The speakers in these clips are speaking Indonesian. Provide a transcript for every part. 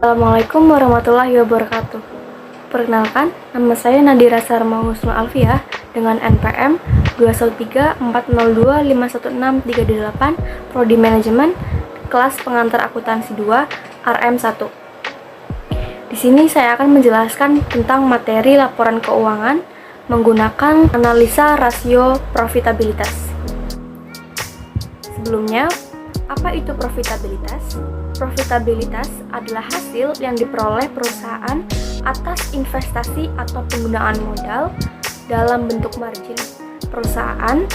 Assalamualaikum warahmatullahi wabarakatuh. Perkenalkan, nama saya Nadira Sarma Husnul Alfiah dengan NPM 21340251638, Prodi Manajemen, kelas pengantar akuntansi 2, RM1. Di sini saya akan menjelaskan tentang materi laporan keuangan menggunakan analisa rasio profitabilitas. Sebelumnya, apa itu profitabilitas? Profitabilitas adalah hasil yang diperoleh perusahaan atas investasi atau penggunaan modal dalam bentuk margin perusahaan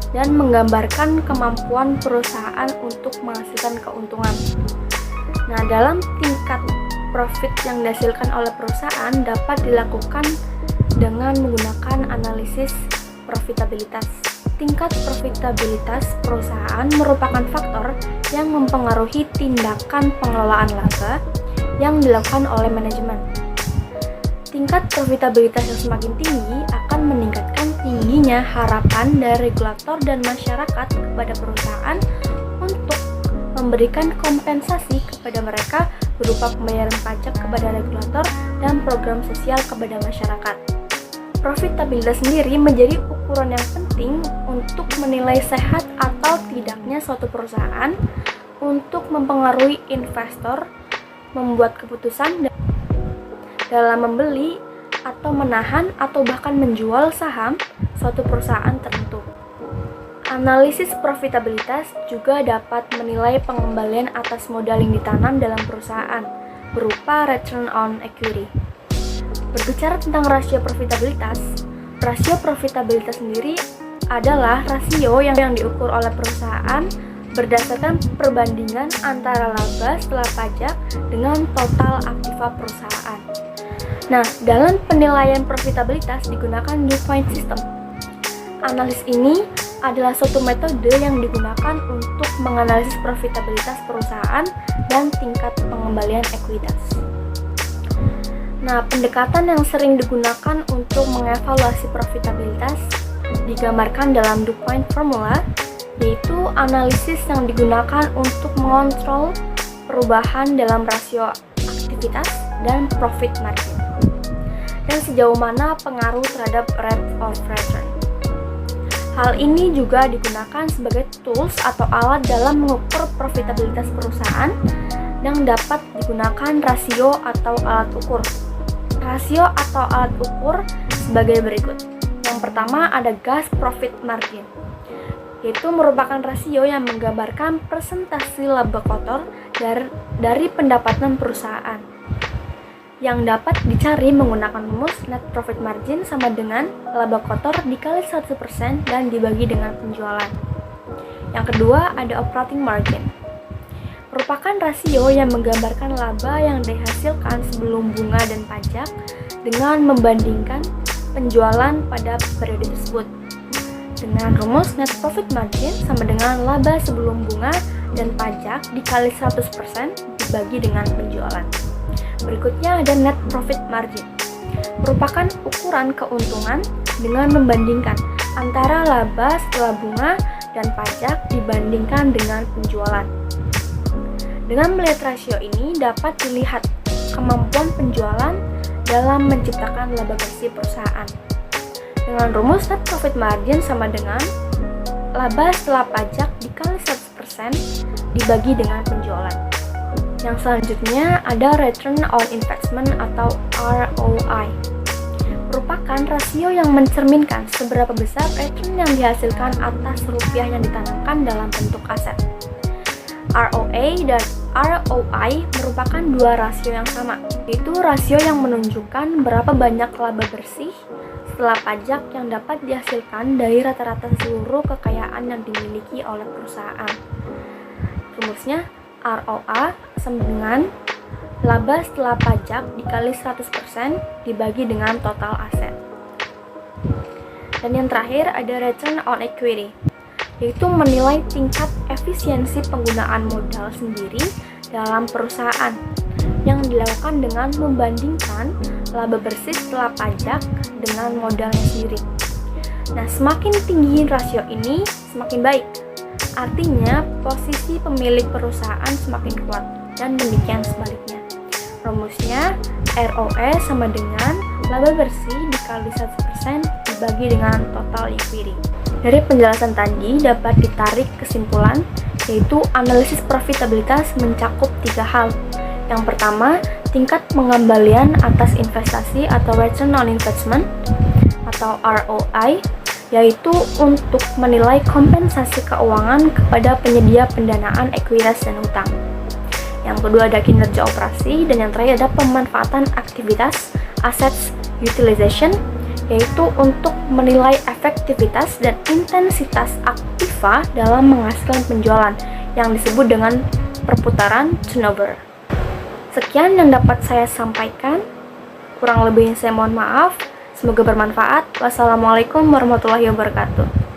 dan menggambarkan kemampuan perusahaan untuk menghasilkan keuntungan. Nah, dalam tingkat profit yang dihasilkan oleh perusahaan dapat dilakukan dengan menggunakan analisis profitabilitas. Tingkat profitabilitas perusahaan merupakan faktor yang mempengaruhi tindakan pengelolaan laba yang dilakukan oleh manajemen. Tingkat profitabilitas yang semakin tinggi akan meningkatkan tingginya harapan dari regulator dan masyarakat kepada perusahaan untuk memberikan kompensasi kepada mereka berupa pembayaran pajak kepada regulator dan program sosial kepada masyarakat. Profitabilitas sendiri menjadi ukuran yang penting untuk menilai sehat atau tidaknya suatu perusahaan, untuk mempengaruhi investor membuat keputusan dalam membeli atau menahan atau bahkan menjual saham suatu perusahaan tertentu. Analisis profitabilitas juga dapat menilai pengembalian atas modal yang ditanam dalam perusahaan berupa return on equity. Berbicara tentang rasio profitabilitas sendiri adalah rasio yang diukur oleh perusahaan berdasarkan perbandingan antara laba setelah pajak dengan total aktiva perusahaan. Nah, dalam penilaian profitabilitas digunakan DuPont System. Analis ini adalah suatu metode yang digunakan untuk menganalisis profitabilitas perusahaan dan tingkat pengembalian ekuitas. Nah, pendekatan yang sering digunakan untuk mengevaluasi profitabilitas digambarkan dalam DuPont Formula, yaitu analisis yang digunakan untuk mengontrol perubahan dalam rasio aktivitas dan profit margin, dan sejauh mana pengaruh terhadap rate of return. Hal ini juga digunakan sebagai tools atau alat dalam mengukur profitabilitas perusahaan yang dapat digunakan rasio atau alat ukur. Rasio atau alat ukur sebagai berikut. Yang pertama ada gross profit margin, yaitu merupakan rasio yang menggambarkan persentase laba kotor dari pendapatan perusahaan, yang dapat dicari menggunakan rumus net profit margin sama dengan laba kotor dikali 100% dan dibagi dengan penjualan. Yang kedua ada operating margin, merupakan rasio yang menggambarkan laba yang dihasilkan sebelum bunga dan pajak dengan membandingkan penjualan pada periode tersebut dengan rumus net profit margin sama dengan laba sebelum bunga dan pajak dikali 100% dibagi dengan penjualan. Berikutnya ada net profit margin, merupakan ukuran keuntungan dengan membandingkan antara laba setelah bunga dan pajak dibandingkan dengan penjualan. Dengan melihat rasio ini dapat dilihat kemampuan penjualan dalam menciptakan laba bersih perusahaan. Dengan rumus net profit margin sama dengan laba setelah pajak dikali 100% dibagi dengan penjualan. Yang selanjutnya ada return on investment atau ROI, merupakan rasio yang mencerminkan seberapa besar return yang dihasilkan atas rupiah yang ditanamkan dalam bentuk aset. ROA dan ROI merupakan dua rasio yang sama, yaitu rasio yang menunjukkan berapa banyak laba bersih setelah pajak yang dapat dihasilkan dari rata-rata seluruh kekayaan yang dimiliki oleh perusahaan. Rumusnya ROA sama dengan laba setelah pajak dikali 100% dibagi dengan total aset. Dan yang terakhir ada return on equity, yaitu menilai tingkat efisiensi penggunaan modal sendiri dalam perusahaan yang dilakukan dengan membandingkan laba bersih setelah pajak dengan modalnya sendiri. Nah, semakin tinggi rasio ini, semakin baik. Artinya, posisi pemilik perusahaan semakin kuat, dan demikian sebaliknya. ROE sama dengan laba bersih dikali 100% dibagi dengan total equity. Dari penjelasan tadi dapat ditarik kesimpulan, yaitu analisis profitabilitas mencakup 3 hal. Yang pertama, tingkat pengembalian atas investasi atau return on investment atau ROI, yaitu untuk menilai kompensasi keuangan kepada penyedia pendanaan ekuitas dan hutang. Yang kedua ada kinerja operasi, dan yang terakhir ada pemanfaatan aktivitas assets utilization, yaitu untuk menilai efektivitas dan intensitas aktiva dalam menghasilkan penjualan yang disebut dengan perputaran turnover. Sekian yang dapat saya sampaikan, kurang lebihnya saya mohon maaf. Semoga bermanfaat. Wassalamualaikum warahmatullahi wabarakatuh.